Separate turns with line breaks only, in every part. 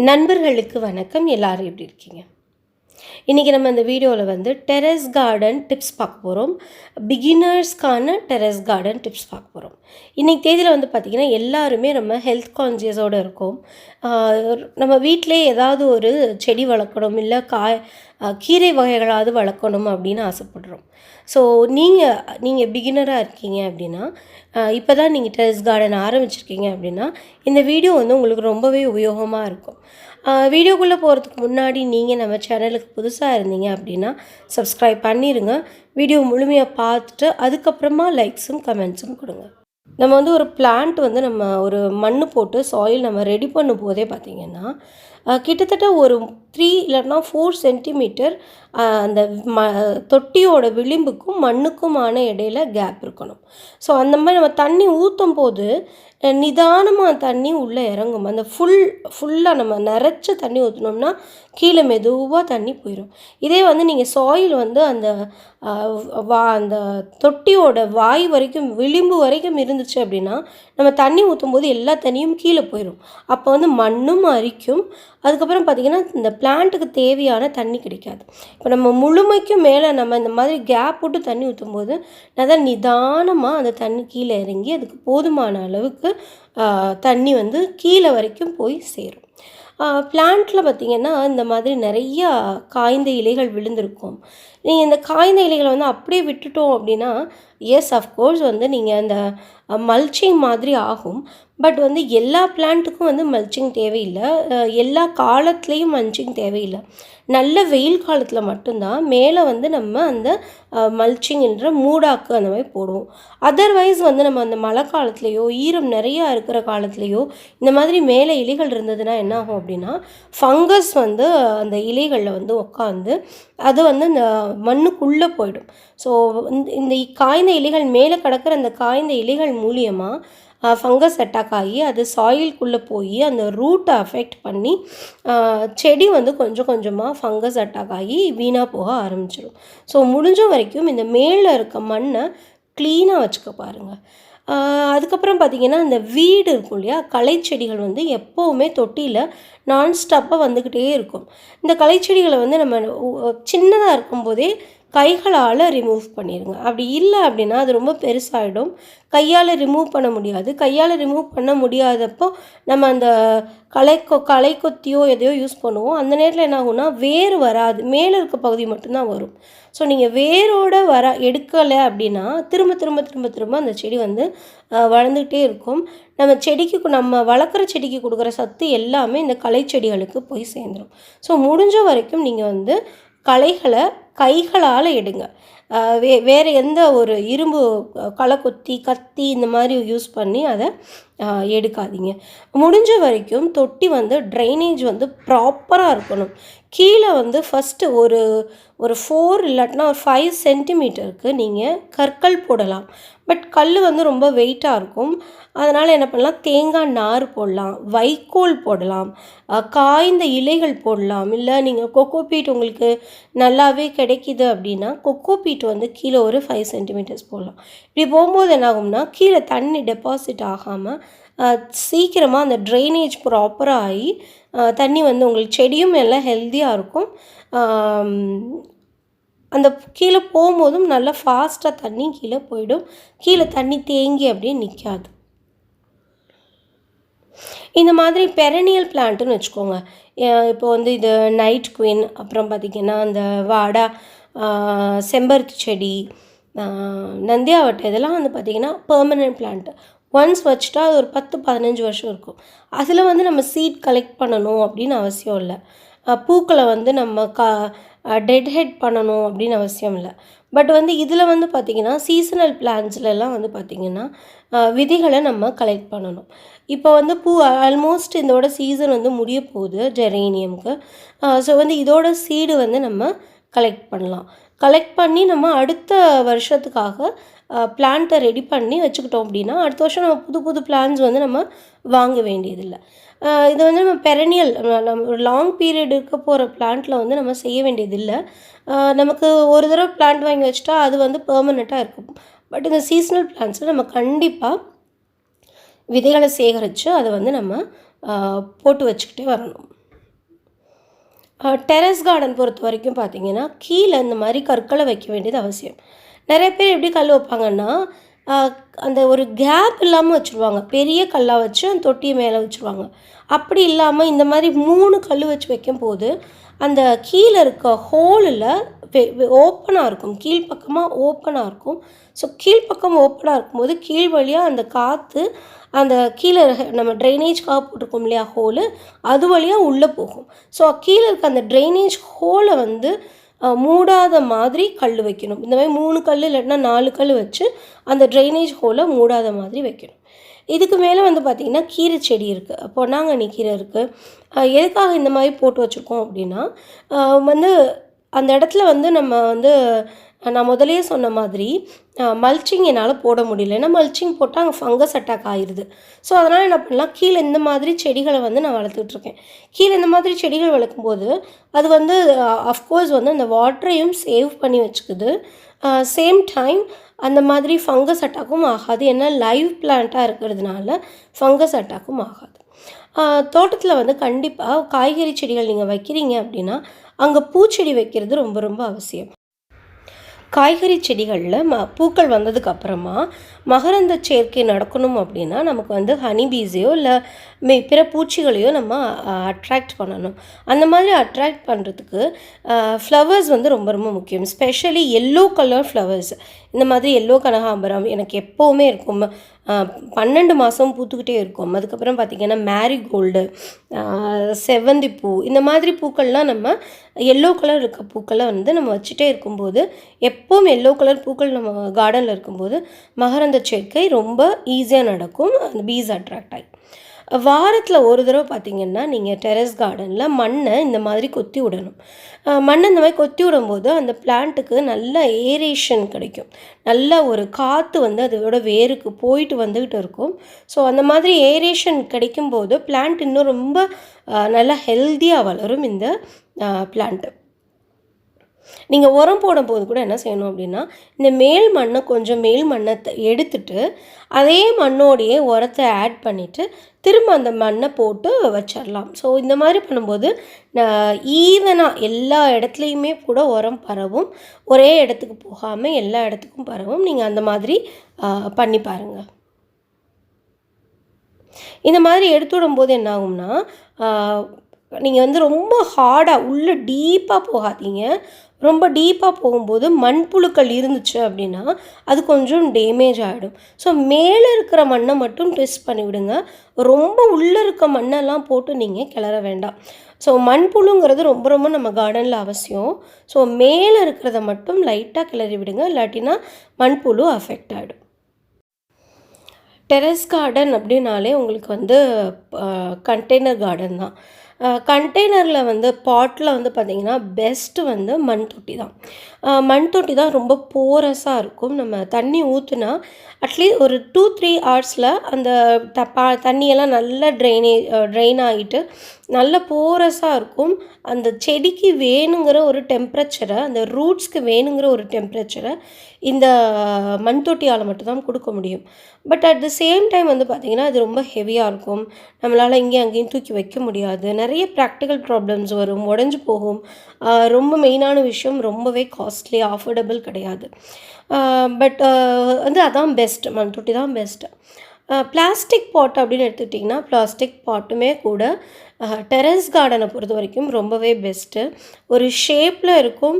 நண்பர்களுக்கு வணக்கம். எல்லாரும் எப்படி இருக்கீங்க? இன்றைக்கி நம்ம இந்த வீடியோவில் வந்து டெரஸ் கார்டன் டிப்ஸ் பார்க்க போகிறோம். பிகினர்ஸ்க்கான டெரஸ் கார்டன் டிப்ஸ் பார்க்க போகிறோம். இன்றைக்கி தேதியில் வந்து பார்த்திங்கன்னா எல்லாருமே நம்ம ஹெல்த் கான்சியஸோடு இருக்கோம். நம்ம வீட்டிலே ஏதாவது ஒரு செடி வளர்க்கணும், இல்லை கீரை வகைகளாவது வளர்க்கணும் அப்படின்னு ஆசைப்படுறோம். ஸோ நீங்கள் பிகினராக இருக்கீங்க அப்படின்னா, இப்போ தான் நீங்கள் டெரஸ் கார்டன் ஆரம்பிச்சிருக்கீங்க அப்படின்னா, இந்த வீடியோ வந்து உங்களுக்கு ரொம்பவே உபயோகமாக இருக்கும். வீடியோக்குள்ளே போகிறதுக்கு முன்னாடி நீங்கள் நம்ம சேனலுக்கு புதுசாக இருந்தீங்க அப்படின்னா சப்ஸ்கிரைப் பண்ணிடுங்க. வீடியோ முழுமையாக பார்த்துட்டு அதுக்கப்புறமா லைக்ஸும் கமெண்ட்ஸும் கொடுங்க. நம்ம வந்து ஒரு பிளான்ட் வந்து நம்ம ஒரு மண் போட்டு சாயில் நம்ம ரெடி பண்ணும் போதே பார்த்திங்கன்னா கிட்டத்தட்ட ஒரு 3 இல்லைன்னா 4 சென்டிமீட்டர் அந்த தொட்டியோட விளிம்புக்கும் மண்ணுக்குமான இடையில கேப் இருக்கணும். ஸோ அந்த மாதிரி நம்ம தண்ணி ஊற்றும் போது நிதானமாக தண்ணி உள்ளே இறங்கும். அந்த ஃபுல்லாக நம்ம நிறைச்ச தண்ணி ஊற்றினோம்னா கீழே மெதுவாக தண்ணி போயிடும். இதே வந்து நீங்கள் சாயில் வந்து அந்த அந்த தொட்டியோட வாய் வரைக்கும் விளிம்பு வரைக்கும் இருந்துச்சு அப்படின்னா நம்ம தண்ணி ஊற்றும் போது எல்லா தண்ணியும் கீழே போயிடும். அப்போ வந்து மண்ணும் அரிக்கும். அதுக்கப்புறம் பார்த்திங்கன்னா இந்த பிளான்ட்டுக்கு தேவையான தண்ணி கிடைக்காது. இப்போ நம்ம முழுமைக்கும் மேலே நம்ம இந்த மாதிரி கேப் விட்டு தண்ணி ஊற்றும் போது நல்லா நிதானமாக அந்த தண்ணி கீழே இறங்கி அதுக்கு போதுமான அளவுக்கு தண்ணி வந்து கீழே வரைக்கும் போய் சேரும். பிளான்ட்டில் பார்த்திங்கன்னா இந்த மாதிரி நிறையா காய்ந்த இலைகள் விழுந்திருக்கும். நீங்கள் இந்த காய்ந்த இலைகளை வந்து அப்படியே விட்டுட்டோம் அப்படின்னா அஃப்கோர்ஸ் வந்து நீங்கள் அந்த மல்ச்சிங் மாதிரி ஆகும். பட் வந்து எல்லா பிளான்ட்டுக்கும் வந்து மல்ச்சிங் தேவையில்லை, எல்லா காலத்துலேயும் மல்ச்சிங் தேவையில்லை. நல்ல வெயில் காலத்தில் மட்டும்தான் மேலே வந்து நம்ம அந்த மல்ச்சிங்ன்ற மூடாக்கு அந்த மாதிரி போடுவோம். அதர்வைஸ் வந்து நம்ம அந்த மழை காலத்துலேயோ ஈரம் நிறையா இருக்கிற காலத்துலேயோ இந்த மாதிரி மேலே இலைகள் இருந்ததுன்னா என்ன ஆகும் அப்படின்னா ஃபங்கஸ் வந்து அந்த இலைகளில் வந்து உட்காந்து அது வந்து இந்த மண்ணுக்குள்ளே போயிடும். ஸோ இந்த காய்ந்த இலைகள் மேலே கிடக்கிற அந்த காய்ந்த இலைகள் மூலியமாக ஃபங்கஸ் அட்டாக் ஆகி அது சாயில்குள்ளே போய் அந்த ரூட்டை அஃபெக்ட் பண்ணி செடி வந்து கொஞ்சம் கொஞ்சமாக ஃபங்கஸ் அட்டாக் ஆகி வீணாக போக ஆரம்பிச்சிடும். ஸோ முடிஞ்ச வரைக்கும் இந்த மேலே இருக்க மண்ணை க்ளீனாக வச்சுக்க பாருங்கள். அதுக்கப்புறம் பார்த்திங்கன்னா இந்த வீடு இருக்கும் இல்லையா, களைச்செடிகள் வந்து எப்போவுமே தொட்டியில் நான்ஸ்டாப்பாக வந்துக்கிட்டே இருக்கும். இந்த களைச்செடிகளை வந்து நம்ம சின்னதாக இருக்கும்போதே கைகளால் ரிமூவ் பண்ணிடுங்க. அப்படி இல்லை அப்படின்னா அது ரொம்ப பெருசாகிடும், கையால் ரிமூவ் பண்ண முடியாது. கையால் ரிமூவ் பண்ண முடியாதப்போ நம்ம அந்த களை கொத்தியோ எதையோ யூஸ் பண்ணுவோம். அந்த நேரத்தில் என்ன ஆகும்னா வேர் வராது, மேலே இருக்க பகுதி மட்டும்தான் வரும். ஸோ நீங்கள் வேரோடு எடுக்கலை அப்படின்னா திரும்ப திரும்ப திரும்ப திரும்ப அந்த செடி வந்து வளர்ந்துக்கிட்டே இருக்கும். நம்ம வளர்க்குற செடிக்கு கொடுக்குற சத்து எல்லாமே இந்த களைச்செடிகளுக்கு போய் சேர்ந்துடும். ஸோ முடிஞ்ச வரைக்கும் நீங்கள் வந்து களைகளை கைகளால் எடுங்க. வேறு எந்த ஒரு இரும்பு களைக்கொத்தி கத்தி இந்த மாதிரி யூஸ் பண்ணி அதை எடுக்காதீங்க. முடிஞ்ச வரைக்கும் தொட்டி வந்து ட்ரைனேஜ் வந்து ப்ராப்பராக இருக்கணும். கீழே வந்து ஃபஸ்ட்டு ஒரு 4 இல்லாட்டினா ஒரு 5 சென்டிமீட்டருக்கு நீங்கள் கற்கள் போடலாம். பட் கல் வந்து ரொம்ப வெயிட்டாக இருக்கும். அதனால் என்ன பண்ணலாம், தேங்காய் நார் போடலாம், வைக்கோல் போடலாம், காய்ந்த இலைகள் போடலாம். இல்லை நீங்கள் கொக்கோபீட் உங்களுக்கு நல்லாவே கிடைக்கிது அப்படின்னா கொக்கோபீட் வந்து கீழே ஒரு 5 சென்டிமீட்டர்ஸ் போடலாம். இப்படி போகும்போது என்ன ஆகும்னா கீழே தண்ணி டெபாசிட் ஆகாமல் சீக்கிரமாக அந்த ட்ரைனேஜ் ப்ராப்பராக ஆகி தண்ணி வந்து உங்களுக்கு செடியும் எல்லாம் ஹெல்த்தியாக இருக்கும். அந்த கீழே போகும்போதும் நல்லா ஃபாஸ்ட்டாக தண்ணி கீழே போயிடும். கீழே தண்ணி தேங்கி அப்படியே நிற்காது. இந்த மாதிரி பெரனியல் பிளான்ட்டுன்னு வச்சுக்கோங்க. இப்போ வந்து இது நைட் குயின், அப்புறம் பார்த்திங்கன்னா அந்த வாடா, செம்பருத்தி செடி, நந்தியாவட்டை, இதெல்லாம் வந்து பார்த்திங்கன்னா பெர்மனன்ட் பிளான்ட்டு. ஒன்ஸ் வச்சுட்டா அது ஒரு 10-15 வருஷம் இருக்கும். அதில் வந்து நம்ம சீட் கலெக்ட் பண்ணணும் அப்படின்னு அவசியம் இல்லை. பூக்களை வந்து நம்ம டெட் ஹெட் பண்ணணும் அப்படின்னு அவசியம் இல்லை. பட் வந்து இதில் வந்து பார்த்திங்கன்னா சீசனல் பிளான்ஸ்லலாம் வந்து பார்த்திங்கன்னா விதைகளை நம்ம கலெக்ட் பண்ணணும். இப்போ வந்து பூ ஆல்மோஸ்ட் இதோட சீசன் வந்து முடிய போகுது ஜெரேனியமுக்கு. ஸோ வந்து இதோட சீடு வந்து நம்ம கலெக்ட் பண்ணலாம். கலெக்ட் பண்ணி நம்ம அடுத்த வருஷத்துக்காக பிளான்ட்டை ரெடி பண்ணி வச்சுக்கிட்டோம் அப்படின்னா அடுத்த வருஷம் நம்ம புது புது பிளான்ஸ் வந்து நம்ம வாங்க வேண்டியதில்லை. இது வந்து நம்ம பெரனியல் நம்ம லாங் பீரியட் இருக்க போகிற பிளான்ட்டில் வந்து நம்ம செய்ய வேண்டியதில்லை. நமக்கு ஒரு தடவை பிளான்ட் வாங்கி வச்சுட்டா அது வந்து பெர்மனெண்ட்டாக இருக்கும். பட் இந்த சீசனல் பிளான்ட்ஸில் நம்ம கண்டிப்பாக விதைகளை சேகரித்து அதை வந்து நம்ம போட்டு வச்சுக்கிட்டே வரணும். டெரஸ் கார்டன் பொறுத்த வரைக்கும் பார்த்தீங்கன்னா கீழே இந்த மாதிரி கற்களை வைக்க வேண்டியது அவசியம். நிறைய பேர் எப்படி கல் வைப்பாங்கன்னா அந்த ஒரு கேப் இல்லாமல் வச்சுருவாங்க. பெரிய கல்லாக வச்சு அந்த தொட்டியை மேலே வச்சுருவாங்க. அப்படி இல்லாமல் இந்த மாதிரி 3 கல் வச்சு வைக்கும்போது அந்த கீழே இருக்க ஹோலில் ஓப்பனாக இருக்கும், கீழ்ப்பக்கமாக ஓப்பனாக இருக்கும். ஸோ கீழ்ப்பக்கம் ஓப்பனாக இருக்கும்போது கீழ் வழியாக அந்த காற்று அந்த கீழே நம்ம ட்ரைனேஜ்க்காக போட்டிருக்கோம் இல்லையா ஹோலு, அது வழியாக உள்ளே போகும். ஸோ கீழே இருக்க அந்த ட்ரைனேஜ் ஹோலை வந்து மூடாத மாதிரி கல் வைக்கணும். இந்த மாதிரி 3 கல் இல்லைன்னா 4 கல் வச்சு அந்த ட்ரைனேஜ் ஹோலை மூடாத மாதிரி வைக்கணும். இதுக்கு மேலே வந்து பார்த்திங்கன்னா கீரை செடி இருக்குது, பொன்னாங்கண்ணி கீரை இருக்குது. எதுக்காக இந்த மாதிரி போட்டு வச்சுருக்கோம் அப்படின்னா வந்து அந்த இடத்துல வந்து நம்ம வந்து நான் முதலே சொன்ன மாதிரி மல்ச்சிங் என்னால் போட முடியல. ஏன்னா மல்ச்சிங் போட்டால் அங்கே ஃபங்கஸ் அட்டாக் ஆகிடுது. ஸோ அதனால் என்ன பண்ணலாம், கீழே இந்த மாதிரி செடிகளை வந்து நான் வளர்த்துட்ருக்கேன். கீழே இந்த மாதிரி செடிகள் வளர்க்கும்போது அது வந்து அஃப்கோர்ஸ் வந்து அந்த வாட்டரையும் சேவ் பண்ணி வச்சுக்குது. சேம் டைம் அந்த மாதிரி ஃபங்கஸ் அட்டாக்கும் ஆகாது. ஏன்னா லைவ் பிளான்ட்டாக இருக்கிறதுனால ஃபங்கஸ் அட்டாக்கும் ஆகாது. தோட்டத்தில் வந்து கண்டிப்பாக காய்கறி செடிகள் நீங்கள் வைக்கிறீங்க அப்படின்னா அங்கே பூச்செடி வைக்கிறது ரொம்ப ரொம்ப அவசியம். காய்கறி செடிகளில் பூக்கள் வந்ததுக்கப்புறமா மகரந்த சேர்க்கை நடக்கணும் அப்படின்னா நமக்கு வந்து ஹனிபீஸையோ இல்லை பிற பூச்சிகளையோ நம்ம அட்ராக்ட் பண்ணணும். அந்த மாதிரி அட்ராக்ட் பண்ணுறதுக்கு ஃப்ளவர்ஸ் வந்து ரொம்ப ரொம்ப முக்கியம். Specially yellow colour flowers. இந்த மாதிரி எல்லோ கனகாம்பரம் எனக்கு எப்போவுமே இருக்கும், 12 மாதம் பூத்துக்கிட்டே இருக்கும். அதுக்கப்புறம் பார்த்திங்கன்னா மேரிகோல்டு, செவ்வந்திப்பூ, இந்த மாதிரி பூக்கள்லாம் நம்ம எல்லோ கலர் இருக்க பூக்களை வந்து நம்ம வச்சுட்டே இருக்கும்போது எப்போவும் எல்லோ கலர் பூக்கள் நம்ம கார்டனில் இருக்கும்போது மகரந்த சேர்க்கை ரொம்ப ஈஸியாக நடக்கும். அந்த பீஸ் அட்ராக்ட் ஆகி வாரத்தில் ஒரு தடவை பார்த்திங்கன்னா நீங்கள் டெரஸ் கார்டனில் மண்ணை இந்த மாதிரி கொத்தி விடணும். மண்ணை இந்த மாதிரி கொத்தி விடும்போது அந்த பிளான்ட்டுக்கு நல்ல ஏரேஷன் கிடைக்கும். நல்ல ஒரு காற்று வந்து அதோட வேருக்கு போயிட்டு வந்துக்கிட்டு இருக்கும். ஸோ அந்த மாதிரி ஏரேஷன் கிடைக்கும்போது பிளான்ட் இன்னும் ரொம்ப நல்லா ஹெல்த்தியாக வளரும் இந்த பிளான்ட்டு. நீங்கள் உரம் போடும்போது கூட என்ன செய்யணும் அப்படின்னா இந்த மேல் மண்ணை எடுத்துட்டு அதே மண்ணோடையே உரத்தை ஆட் பண்ணிவிட்டு திரும்ப அந்த மண்ணை போட்டு வச்சிடலாம். ஸோ இந்த மாதிரி பண்ணும்போது ஈவனாக எல்லா இடத்துலையுமே கூட உரம் பரவும், ஒரே இடத்துக்கு போகாமல் எல்லா இடத்துக்கும் பரவும். நீங்கள் அந்த மாதிரி பண்ணி பாருங்கள். இந்த மாதிரி எடுத்து விடும்போது என்ன ஆகும்னா நீங்கள் வந்து ரொம்ப ஹார்டாக உள்ளே டீப்பாக போகாதீங்க. ரொம்ப டீப்பாக போகும்போது மண்புழுக்கள் இருந்துச்சு அப்படின்னா அது கொஞ்சம் டேமேஜ் ஆகிடும். ஸோ மேலே இருக்கிற மண்ணை மட்டும் ட்விஸ்ட் பண்ணிவிடுங்க. ரொம்ப உள்ளே இருக்க மண்ணெல்லாம் போட்டு நீங்கள் கிளற வேண்டாம். ஸோ மண்புழுங்கிறது ரொம்ப ரொம்ப நம்ம கார்டனில் அவசியம். ஸோ மேலே இருக்கிறத மட்டும் லைட்டாக கிளறி விடுங்க, இல்லாட்டினா மண்புழு அஃபெக்ட் ஆகிடும். டெரஸ் கார்டன் அப்படின்னாலே உங்களுக்கு வந்து கண்டெய்னர் கார்டன் தான். கண்டெய்னரில் வந்து பாட்டில் வந்து பார்த்திங்கன்னா பெஸ்ட்டு வந்து மண் தொட்டி தான். மண் தொட்டி தான் ரொம்ப போரஸாக இருக்கும். நம்ம தண்ணி ஊற்றுனா அட்லீஸ்ட் ஒரு 2-3 ஹவர்ஸில் அந்த தண்ணியெல்லாம் நல்லா ட்ரெயின் ஆகிட்டு நல்ல போரஸாக இருக்கும். அந்த செடிக்கு வேணுங்கிற ஒரு டெம்பரேச்சரை, அந்த ரூட்ஸ்க்கு வேணுங்கிற ஒரு டெம்பரேச்சரை இந்த மண் தொட்டியால் மட்டும்தான் கொடுக்க முடியும். But at the same time வந்து பார்த்திங்கன்னா அது ரொம்ப ஹெவியாக இருக்கும். நம்மளால் இங்கேயும் அங்கேயும் தூக்கி வைக்க முடியாது. நிறைய ப்ராக்டிக்கல் ப்ராப்ளம்ஸ் வரும், உடஞ்சி போகும். ரொம்ப மெயினான விஷயம் ரொம்பவே காஸ்ட்லி, அஃபோர்டபுள் கிடையாது. பட் வந்து அதான் பெஸ்ட்டு, மண் தொட்டி தான் பெஸ்ட்டு. பிளாஸ்டிக் பாட் அப்படின்னு எடுத்துக்கிட்டிங்கன்னா பிளாஸ்டிக் பாட்டுமே கூட டெரஸ் கார்டனை பொறுத்த வரைக்கும் ரொம்பவே பெஸ்ட்டு. ஒரு ஷேப்பில் இருக்கும்.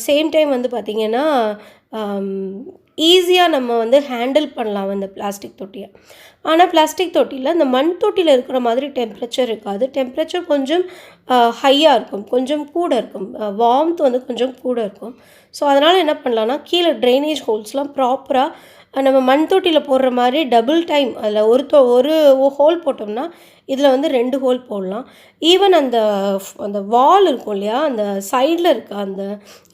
சேம் டைம் வந்து பார்த்திங்கன்னா ஈஸியாக நம்ம வந்து ஹேண்டில் பண்ணலாம் அந்த பிளாஸ்டிக் தொட்டியை. ஆனால் பிளாஸ்டிக் தொட்டியில் அந்த மண் தொட்டியில் இருக்கிற மாதிரி டெம்பரேச்சர் இருக்காது. டெம்பரேச்சர் கொஞ்சம் ஹையாக இருக்கும், கொஞ்சம் கூட இருக்கும், வார்ம்த் வந்து கொஞ்சம் கூட இருக்கும். ஸோ அதனால் என்ன பண்ணலான்னா கீழே ட்ரைனேஜ் ஹோல்ஸ்லாம் ப்ராப்பராக நம்ம மண் தொட்டியில் போடுற மாதிரி டபுள் டைம் அதில் ஒரு ஹோல் போட்டோம்னா இதில் வந்து 2 ஹோல் போடலாம். ஈவன் அந்த வால் இருக்கும் இல்லையா, அந்த சைடில் இருக்க அந்த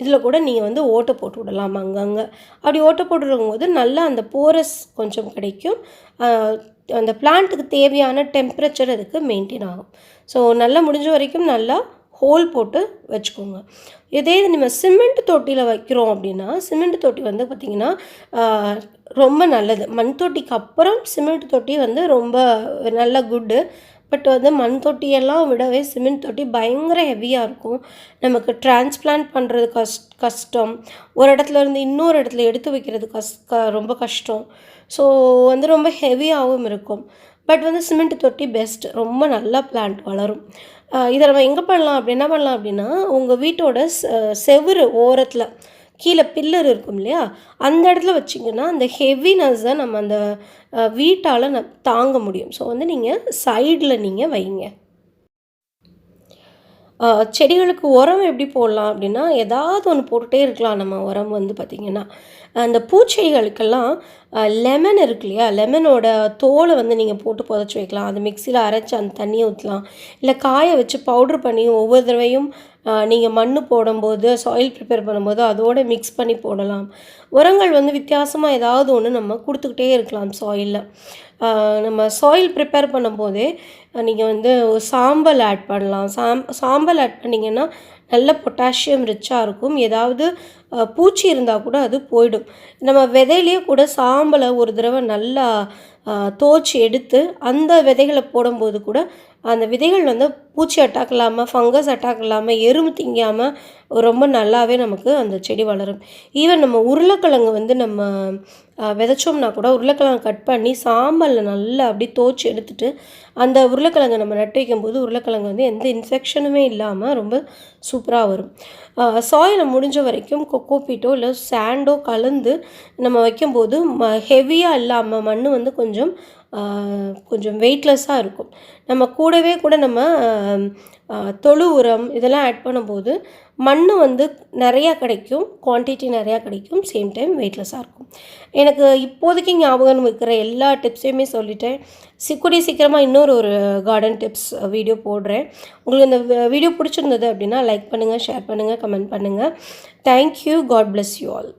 இதில் கூட நீங்கள் வந்து ஓட்டை போட்டு விடலாம் அங்கங்கே. அப்படி ஓட்டை போட்டுருக்கும்போது நல்லா அந்த போரஸ் கொஞ்சம் கிடைக்கும். அந்த பிளான்ட்டுக்கு தேவையான டெம்பரேச்சர் அதுக்கு மெயின்டைன் ஆகும். ஸோ நல்லா முடிஞ்ச வரைக்கும் நல்லா ஹோல் போட்டு வச்சுக்கோங்க. இதே நம்ம சிமெண்ட் தொட்டியில் வைக்கிறோம் அப்படின்னா சிமெண்ட் தொட்டி வந்து பார்த்திங்கன்னா ரொம்ப நல்லது. மண் தொட்டிக்கு அப்புறம் சிமெண்ட் தொட்டி வந்து ரொம்ப நல்ல குட்டு. பட் வந்து மண் தொட்டியெல்லாம் விடவே சிமெண்ட் தொட்டி பயங்கர ஹெவியாக இருக்கும். நமக்கு டிரான்ஸ்பிளான்ட் பண்ணுறது கஷ்டம். ஒரு இடத்துல இருந்து இன்னொரு இடத்துல எடுத்து வைக்கிறது ரொம்ப கஷ்டம். ஸோ வந்து ரொம்ப ஹெவியாகவும் இருக்கும். பட் வந்து சிமெண்ட் தொட்டி பெஸ்ட். ரொம்ப நல்லா பிளான்ட் வளரும். இதை நம்ம எங்கே பண்ணலாம் என்ன பண்ணலாம் அப்படின்னா, உங்கள் வீட்டோட செவுரு ஓரத்தில் கீழே பில்லர் இருக்கும் இல்லையா, அந்த இடத்துல வச்சிங்கன்னா அந்த ஹெவினஸ்ஸை நம்ம அந்த வீட்டால் தாங்க முடியும். ஸோ வந்து நீங்கள் சைடில் நீங்கள் வைங்க. செடிகளுக்கு உரம் எப்படி போடலாம் அப்படின்னா, ஏதாவது ஒன்று போட்டுகிட்டே இருக்கலாம் நம்ம உரம் வந்து பார்த்திங்கன்னா. அந்த பூச்செடிகளுக்கெல்லாம் லெமன் இருக்கு இல்லையா, லெமனோட தோலை வந்து நீங்கள் போட்டு புதைச்சி வைக்கலாம். அது மிக்சியில் அரைச்சி அந்த தண்ணியை ஊற்றலாம். இல்லை காய வச்சு பவுட்ரு பண்ணி ஒவ்வொரு தடவையும் நீங்கள் மண் போடும்போது, சாயில் ப்ரிப்பேர் பண்ணும்போது அதோடு மிக்ஸ் பண்ணி போடலாம். உரங்கள் வந்து வித்தியாசமாக ஏதாவது ஒன்று நம்ம கொடுத்துக்கிட்டே இருக்கலாம் சாயிலில். நம்ம சாயில் ப்ரிப்பேர் பண்ணும்போதே நீங்கள் வந்து சாம்பல் ஆட் பண்ணலாம். சாம்பல் ஆட் பண்ணிங்கன்னா நல்ல பொட்டாசியம் ரிச்சாக இருக்கும். ஏதாவது பூச்சி இருந்தால் கூட அது போயிடும். நம்ம விதையிலேயே கூட சாம்பலை ஒரு தடவை நல்லா தோய்ச்சி எடுத்து அந்த விதைகளை போடும்போது கூட அந்த விதைகள் வந்து பூச்சி அட்டாக் இல்லாமல், ஃபங்கஸ் அட்டாக் இல்லாமல், எறும்பு திங்காமல் ரொம்ப நல்லாவே நமக்கு அந்த செடி வளரும். ஈவன் நம்ம உருளைக்கிழங்கு வந்து நம்ம விதைச்சோம்னா கூட உருளைக்கிழங்கு கட் பண்ணி சாம்பலில் நல்லா அப்படி தோய்ச்சி எடுத்துகிட்டு அந்த உருளைக்கிழங்கை நம்ம நட்டு வைக்கும்போது உருளைக்கிழங்கு வந்து எந்த இன்ஃபெக்ஷனுமே இல்லாமல் ரொம்ப சூப்பராக வரும். சாயிலை முடிஞ்ச வரைக்கும் கொக்கோபீட்டோ இல்லை சாண்டோ கலந்து நம்ம வைக்கும்போது ஹெவியாக இல்லாமல் மண் வந்து கொஞ்சம் வெயிட்லெஸ்ஸாக இருக்கும். நம்ம கூடவே கூட நம்ம தொழு உரம் இதெல்லாம் ஆட் பண்ணும்போது மண் வந்து நிறையா கிடைக்கும், குவான்டிட்டி நிறையா கிடைக்கும், சேம் டைம் வெயிட்லெஸ்ஸாக இருக்கும். எனக்கு இப்போதைக்கு ஞாபகம் இருக்கிற எல்லா டிப்ஸையுமே சொல்லிட்டேன். கூடிய சீக்கிரமாக இன்னொரு கார்டன் டிப்ஸ் வீடியோ போடுறேன். உங்களுக்கு இந்த வீடியோ பிடிச்சிருந்தது அப்படின்னா லைக் பண்ணுங்கள், ஷேர் பண்ணுங்கள், கமெண்ட் பண்ணுங்கள். Thank you. God bless you all.